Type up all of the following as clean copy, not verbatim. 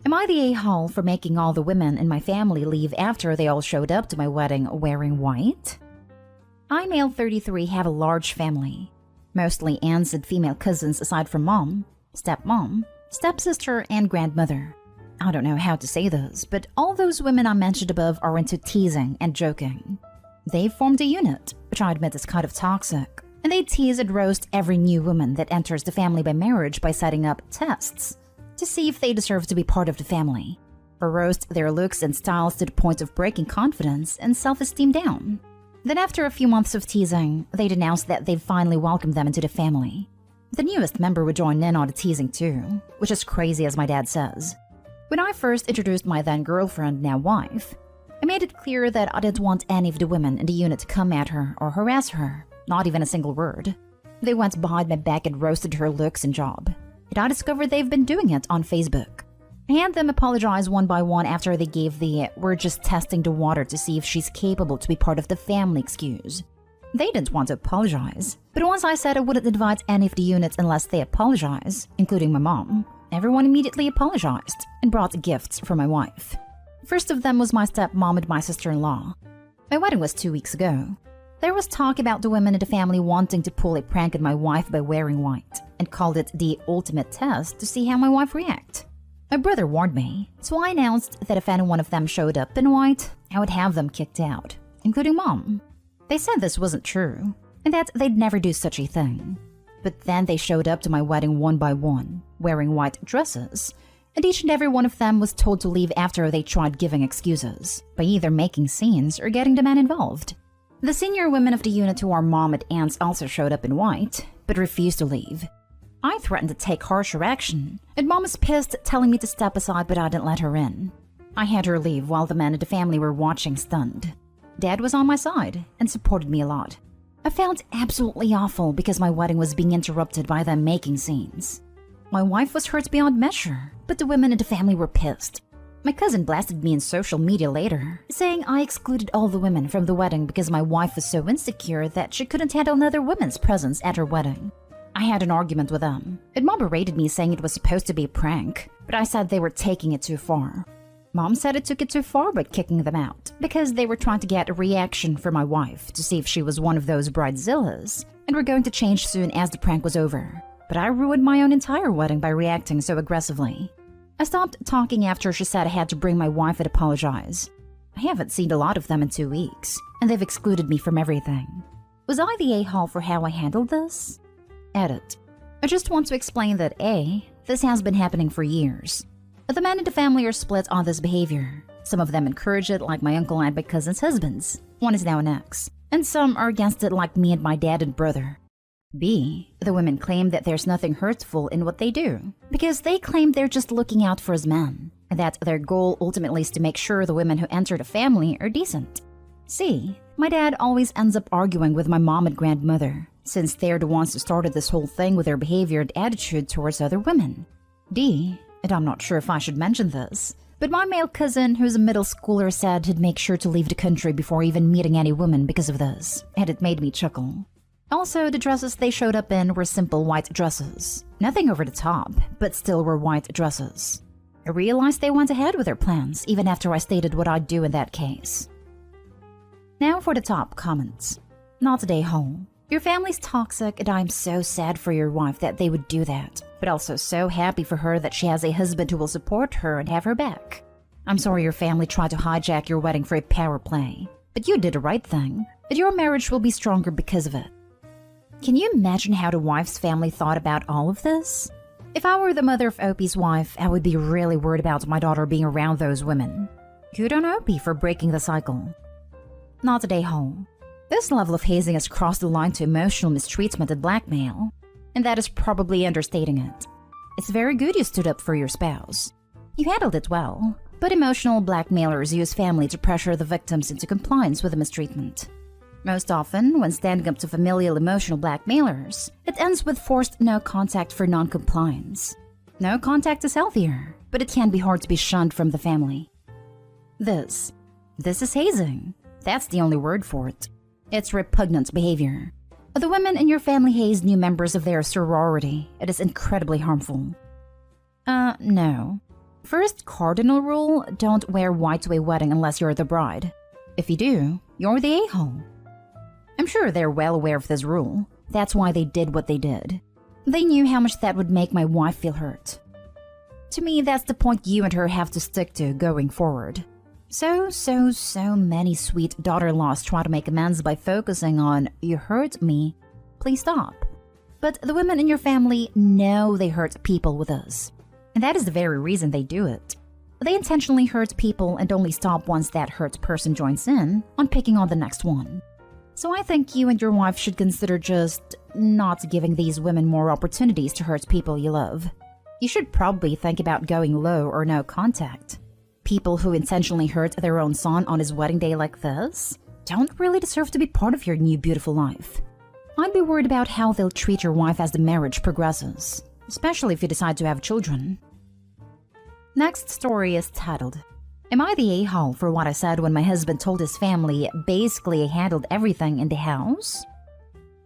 Am I the a-hole for making all the women in my family leave after they all showed up to my wedding wearing white? I, male 33, have a large family. Mostly aunts and female cousins aside from mom, stepmom, stepsister, and grandmother. I don't know how to say this, but all those women I mentioned above are into teasing and joking. They've formed a unit, which I admit is kind of toxic, and they tease and roast every new woman that enters the family by marriage by setting up tests to see if they deserve to be part of the family, or roast their looks and styles to the point of breaking confidence and self-esteem down. Then after a few months of teasing, they'd announce that they've finally welcomed them into the family. The newest member would join in on the teasing too, which is crazy as my dad says. When I first introduced my then girlfriend, now wife, I made it clear that I didn't want any of the women in the unit to come at her or harass her, not even a single word. They went behind my back and roasted her looks and job. And I discovered they've been doing it on Facebook. I had them apologize one by one after they gave the "we're just testing the water to see if she's capable to be part of the family" excuse. They didn't want to apologize, but once I said I wouldn't invite any of the units unless they apologize, including my mom, everyone immediately apologized and brought gifts for my wife. First of them was my stepmom and my sister-in-law. My wedding was 2 weeks ago. There was talk about the women in the family wanting to pull a prank on my wife by wearing white, and called it the ultimate test to see how my wife react. My brother warned me, so I announced that if any one of them showed up in white, I would have them kicked out, including mom. They said this wasn't true, and that they'd never do such a thing. But then they showed up to my wedding one by one, wearing white dresses, and each and every one of them was told to leave after they tried giving excuses, by either making scenes or getting the men involved. The senior women of the unit who are mom and aunts also showed up in white, but refused to leave. I threatened to take harsher action, and mom was pissed, telling me to step aside, but I didn't let her in. I had her leave while the men of the family were watching stunned. Dad was on my side and supported me a lot. I felt absolutely awful because my wedding was being interrupted by them making scenes. My wife was hurt beyond measure, but the women in the family were pissed. My cousin blasted me in social media later, saying I excluded all the women from the wedding because my wife was so insecure that she couldn't handle another woman's presence at her wedding. I had an argument with them, and mom berated me saying it was supposed to be a prank, but I said they were taking it too far. Mom said it took it too far by kicking them out, because they were trying to get a reaction from my wife to see if she was one of those BrideZillas, and were going to change soon as the prank was over. But I ruined my own entire wedding by reacting so aggressively. I stopped talking after she said I had to bring my wife and apologize. I haven't seen a lot of them in 2 weeks, and they've excluded me from everything. Was I the a-hole for how I handled this? Edit. I just want to explain that A, this has been happening for years. The men in the family are split on this behavior. Some of them encourage it, like my uncle and my cousin's husbands. One is now an ex. And some are against it, like me and my dad and brother. B, the women claim that there's nothing hurtful in what they do, because they claim they're just looking out for us men, and that their goal ultimately is to make sure the women who enter the family are decent. C, my dad always ends up arguing with my mom and grandmother, since they're the ones who started this whole thing with their behavior and attitude towards other women. D, and I'm not sure if I should mention this, but my male cousin, who's a middle schooler, said he'd make sure to leave the country before even meeting any woman because of this, and it made me chuckle. Also, the dresses they showed up in were simple white dresses. Nothing over the top, but still were white dresses. I realized they went ahead with their plans, even after I stated what I'd do in that case. Now for the top comments. Not today, home. Your family's toxic, and I'm so sad for your wife that they would do that, but also so happy for her that she has a husband who will support her and have her back. I'm sorry your family tried to hijack your wedding for a power play, but you did the right thing, and your marriage will be stronger because of it. Can you imagine how the wife's family thought about all of this? If I were the mother of Opie's wife, I would be really worried about my daughter being around those women. Good on Opie for breaking the cycle. Not today, home. This level of hazing has crossed the line to emotional mistreatment and blackmail, and that is probably understating it. It's very good you stood up for your spouse. You handled it well, but emotional blackmailers use family to pressure the victims into compliance with the mistreatment. Most often, when standing up to familial emotional blackmailers, it ends with forced no contact for non-compliance. No contact is healthier, but it can be hard to be shunned from the family. This is hazing. That's the only word for it. It's repugnant behavior. The women in your family haze new members of their sorority. It is incredibly harmful. No. First cardinal rule, don't wear white to a wedding unless you're the bride. If you do, you're the a-hole. I'm sure they're well aware of this rule. That's why they did what they did. They knew how much that would make my wife feel hurt. To me, that's the point you and her have to stick to going forward. So many sweet daughter-in-laws try to make amends by focusing on, you hurt me, please stop. But the women in your family know they hurt people with us. And that is the very reason they do it. They intentionally hurt people and only stop once that hurt person joins in on picking on the next one. So I think you and your wife should consider just not giving these women more opportunities to hurt people you love. You should probably think about going low or no contact. People who intentionally hurt their own son on his wedding day like this don't really deserve to be part of your new beautiful life. I'd be worried about how they'll treat your wife as the marriage progresses, especially if you decide to have children. Next story is titled, Am I the a-hole for what I said when my husband told his family basically I handled everything in the house?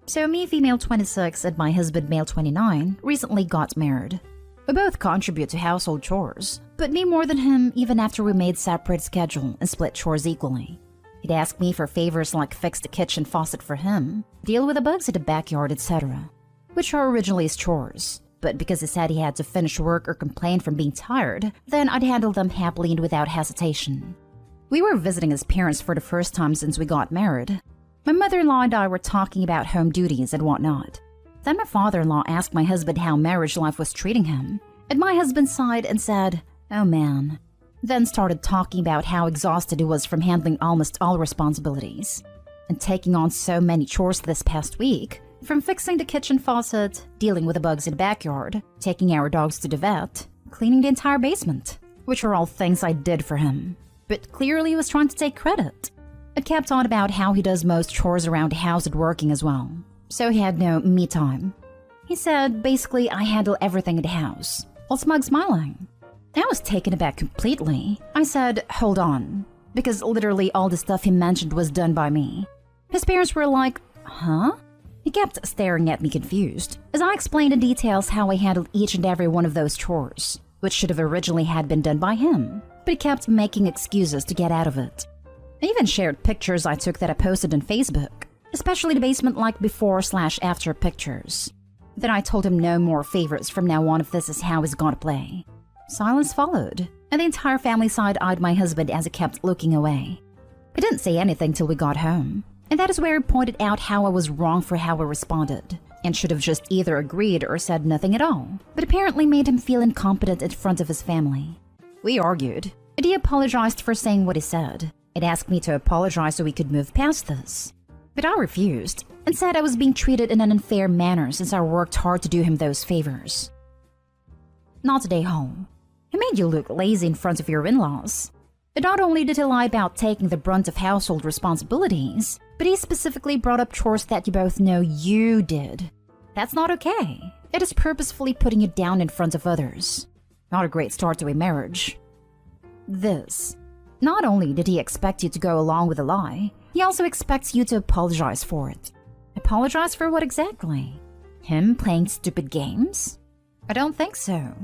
So me, female 26, and my husband, male 29, recently got married. We both contribute to household chores, but me more than him even after we made separate schedule and split chores equally. He'd ask me for favors like fix the kitchen faucet for him, deal with the bugs in the backyard, etc., which are originally his chores. But because he said he had to finish work or complain from being tired, then I'd handle them happily and without hesitation. We were visiting his parents for the first time since we got married. My mother-in-law and I were talking about home duties and whatnot. Then my father-in-law asked my husband how marriage life was treating him, and my husband sighed and said, "Oh man." Then started talking about how exhausted he was from handling almost all responsibilities and taking on so many chores this past week. From fixing the kitchen faucet, dealing with the bugs in the backyard, taking our dogs to the vet, cleaning the entire basement, which are all things I did for him. But clearly he was trying to take credit. It kept on about how he does most chores around the house and working as well, so he had no me time. He said, basically, I handle everything in the house, while smug smiling. I was taken aback completely. I said, hold on, because literally all the stuff he mentioned was done by me. His parents were like, huh? He kept staring at me confused, as I explained in details how I handled each and every one of those chores, which should have originally had been done by him, but he kept making excuses to get out of it. I even shared pictures I took that I posted on Facebook, especially the basement like before/after pictures. Then I told him no more favors from now on if this is how he's gonna play. Silence followed, and the entire family side-eyed my husband as he kept looking away. He didn't say anything till we got home. And that is where he pointed out how I was wrong for how I responded, and should have just either agreed or said nothing at all, but apparently made him feel incompetent in front of his family. We argued, and he apologized for saying what he said, and asked me to apologize so we could move past this. But I refused, and said I was being treated in an unfair manner since I worked hard to do him those favors. Not today, home. He made you look lazy in front of your in-laws. And not only did he lie about taking the brunt of household responsibilities, but he specifically brought up chores that you both know you did. That's not okay. It is purposefully putting you down in front of others. Not a great start to a marriage. This. Not only did he expect you to go along with the lie, he also expects you to apologize for it. Apologize for what exactly? Him playing stupid games? I don't think so.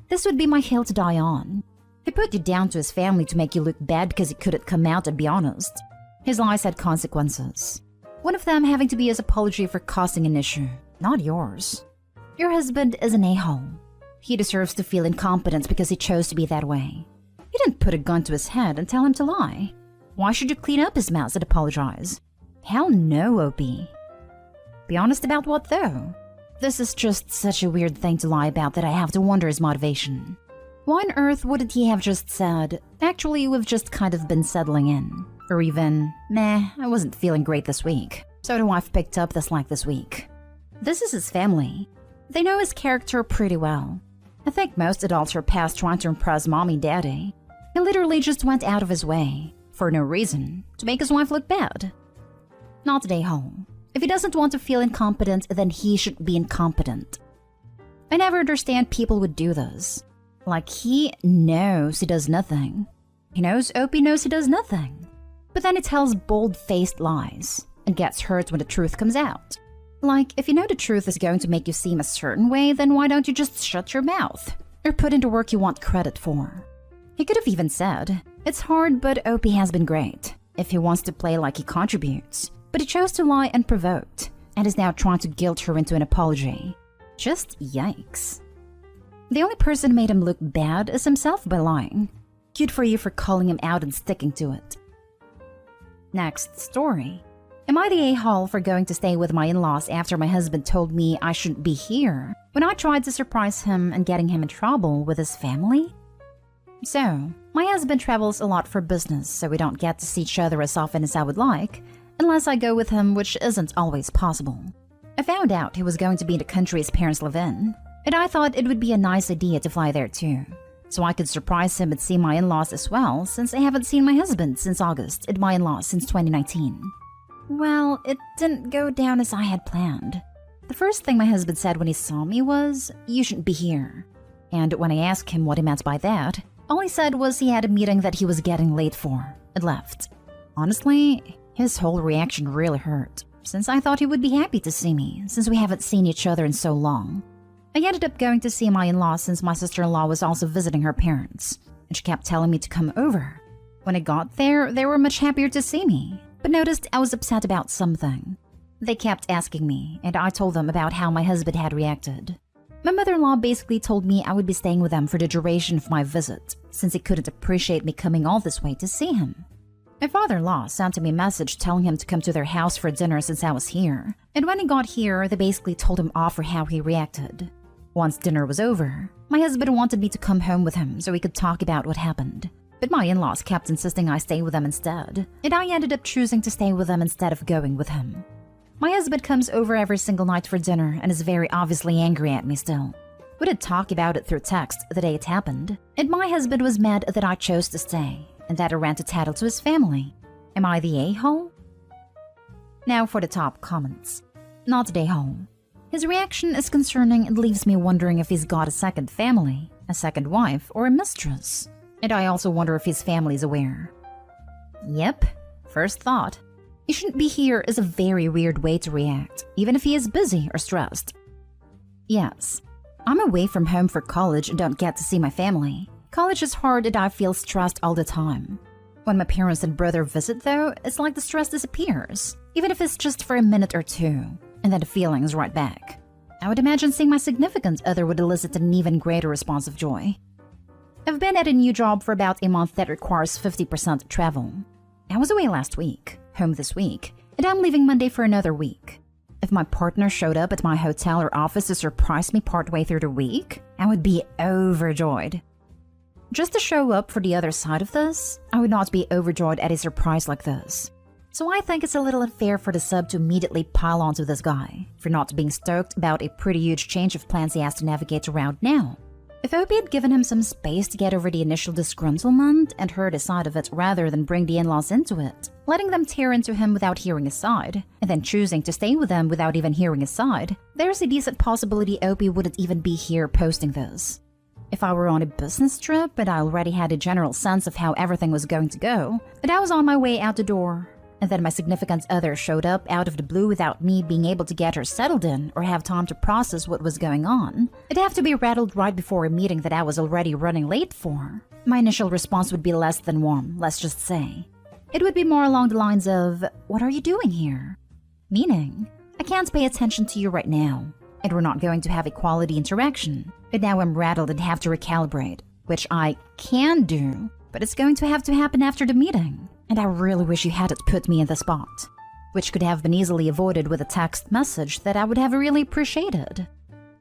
This would be my hill to die on. He put you down to his family to make you look bad because he couldn't come out and be honest. His lies had consequences. One of them having to be his apology for causing an issue, not yours. Your husband is an a-hole. He deserves to feel incompetent because he chose to be that way. You didn't put a gun to his head and tell him to lie. Why should you clean up his mess and apologize? Hell no, OP. Be honest about what though? This is just such a weird thing to lie about that I have to wonder his motivation. Why on earth wouldn't he have just said, actually, we've just kind of been settling in? Or even, meh, I wasn't feeling great this week, so the wife picked up the slack this week. This is his family. They know his character pretty well. I think most adults are past trying to impress mommy and daddy. He literally just went out of his way, for no reason, to make his wife look bad. Not today, home. If he doesn't want to feel incompetent, then he should be incompetent. I never understand people would do this. Like he knows he does nothing. He knows OP knows he does nothing. But then he tells bold-faced lies and gets hurt when the truth comes out. Like, if you know the truth is going to make you seem a certain way, then why don't you just shut your mouth? or put into work you want credit for. He could have even said, "It's hard, but OP has been great," if he wants to play like he contributes. But he chose to lie unprovoked, and is now trying to guilt her into an apology. Just yikes. The only person who made him look bad is himself by lying. Cute for you for calling him out and sticking to it. Next story. Am I the a-hole for going to stay with my in-laws after my husband told me I shouldn't be here when I tried to surprise him and getting him in trouble with his family? So, my husband travels a lot for business, so we don't get to see each other as often as I would like, unless I go with him, which isn't always possible. I found out he was going to be in the country his parents live in, and I thought it would be a nice idea to fly there too, so I could surprise him and see my in-laws as well, since I haven't seen my husband since August and my in-laws since 2019. Well, it didn't go down as I had planned. The first thing my husband said when he saw me was, "You shouldn't be here." And when I asked him what he meant by that, all he said was he had a meeting that he was getting late for, and left. Honestly, his whole reaction really hurt, since I thought he would be happy to see me, since we haven't seen each other in so long. I ended up going to see my in-laws since my sister-in-law was also visiting her parents, and she kept telling me to come over. When I got there, they were much happier to see me, but noticed I was upset about something. They kept asking me, and I told them about how my husband had reacted. My mother-in-law basically told me I would be staying with them for the duration of my visit, since he couldn't appreciate me coming all this way to see him. My father-in-law sent me a message telling him to come to their house for dinner since I was here, and when he got here, they basically told him off for how he reacted. Once dinner was over, my husband wanted me to come home with him so we could talk about what happened. But my in-laws kept insisting I stay with them instead, and I ended up choosing to stay with them instead of going with him. My husband comes over every single night for dinner and is very obviously angry at me still. We did talk about it through text the day it happened, and my husband was mad that I chose to stay, and that I ran to tattle to his family. Am I the a-hole? Now for the top comments. Not the a-hole. His reaction is concerning and leaves me wondering if he's got a second family, a second wife, or a mistress. And I also wonder if his family is aware. Yep, first thought. He shouldn't be here is a very weird way to react, even if he is busy or stressed. Yes, I'm away from home for college and don't get to see my family. College is hard and I feel stressed all the time. When my parents and brother visit though, it's like the stress disappears, even if it's just for a minute or two, and then the feeling is right back. I would imagine seeing my significant other would elicit an even greater response of joy. I've been at a new job for about a month that requires 50% travel. I was away last week, home this week, and I'm leaving Monday for another week. If my partner showed up at my hotel or office to surprise me partway through the week, I would be overjoyed. Just to show up for the other side of this, I would not be overjoyed at a surprise like this. So I think it's a little unfair for the sub to immediately pile onto this guy, for not being stoked about a pretty huge change of plans he has to navigate around now. If Opie had given him some space to get over the initial disgruntlement and heard his side of it rather than bring the in-laws into it, letting them tear into him without hearing his side, and then choosing to stay with them without even hearing his side, there's a decent possibility Opie wouldn't even be here posting this. If I were on a business trip and I already had a general sense of how everything was going to go, and I was on my way out the door, and then my significant other showed up out of the blue without me being able to get her settled in or have time to process what was going on, I'd have to be rattled right before a meeting that I was already running late for. My initial response would be less than warm, let's just say. It would be more along the lines of, "What are you doing here?" Meaning, "I can't pay attention to you right now, and we're not going to have a quality interaction, but now I'm rattled and have to recalibrate," which I can do, but it's going to have to happen after the meeting. And I really wish you hadn't put me in the spot, which could have been easily avoided with a text message that I would have really appreciated.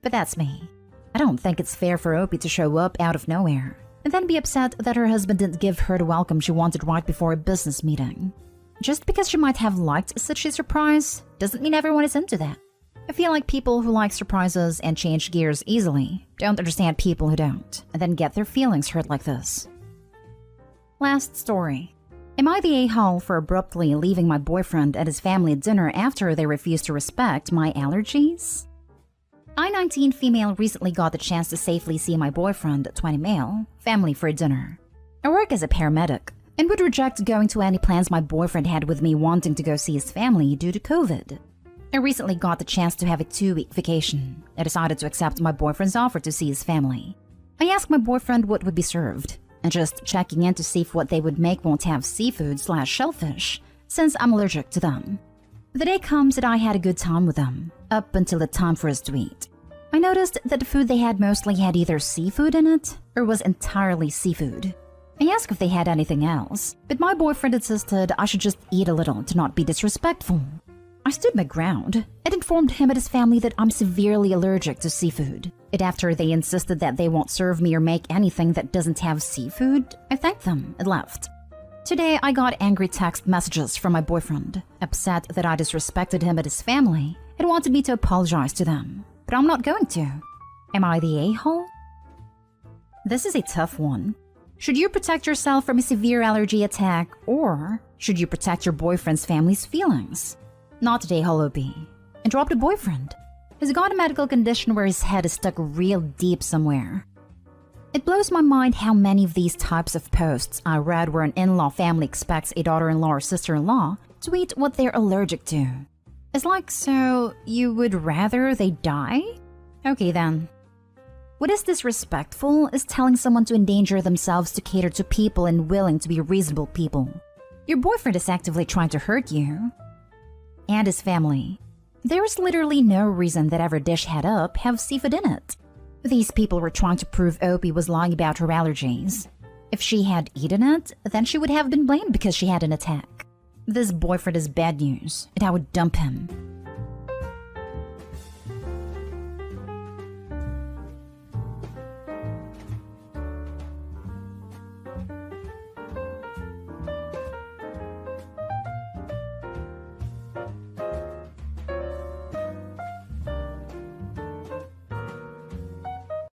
But that's me. I don't think it's fair for Opie to show up out of nowhere, and then be upset that her husband didn't give her the welcome she wanted right before a business meeting. Just because she might have liked such a surprise, doesn't mean everyone is into that. I feel like people who like surprises and change gears easily don't understand people who don't, and then get their feelings hurt like this. Last story. Am I the a-hole for abruptly leaving my boyfriend at his family at dinner after they refused to respect my allergies? I, 19 female, recently got the chance to safely see my boyfriend, 20 male, family for dinner. I work as a paramedic and would reject going to any plans my boyfriend had with me wanting to go see his family due to COVID. I recently got the chance to have a 2-week vacation. I decided to accept my boyfriend's offer to see his family. I asked my boyfriend what would be served, and just checking in to see if what they would make won't have seafood/shellfish, since I'm allergic to them. The day comes that I had a good time with them, up until the time for us to eat. I noticed that the food they had mostly had either seafood in it, or was entirely seafood. I asked if they had anything else, but my boyfriend insisted I should just eat a little to not be disrespectful. I stood my ground and informed him and his family that I'm severely allergic to seafood. And after they insisted that they won't serve me or make anything that doesn't have seafood, I thanked them and left. Today, I got angry text messages from my boyfriend, upset that I disrespected him and his family, and wanted me to apologize to them. But I'm not going to. Am I the a-hole? This is a tough one. Should you protect yourself from a severe allergy attack, or should you protect your boyfriend's family's feelings? Not today, Hollow B. And drop the boyfriend. He's got a medical condition where his head is stuck real deep somewhere. It blows my mind how many of these types of posts I read where an in-law family expects a daughter-in-law or sister-in-law to eat what they're allergic to. It's like, so you would rather they die? Okay then. What is disrespectful is telling someone to endanger themselves to cater to people and willing to be reasonable people. Your boyfriend is actively trying to hurt you. And his family. There is literally no reason that every dish had up have seafood in it. These people were trying to prove Opie was lying about her allergies. If she had eaten it, then she would have been blamed because she had an attack. This boyfriend is bad news, and I would dump him.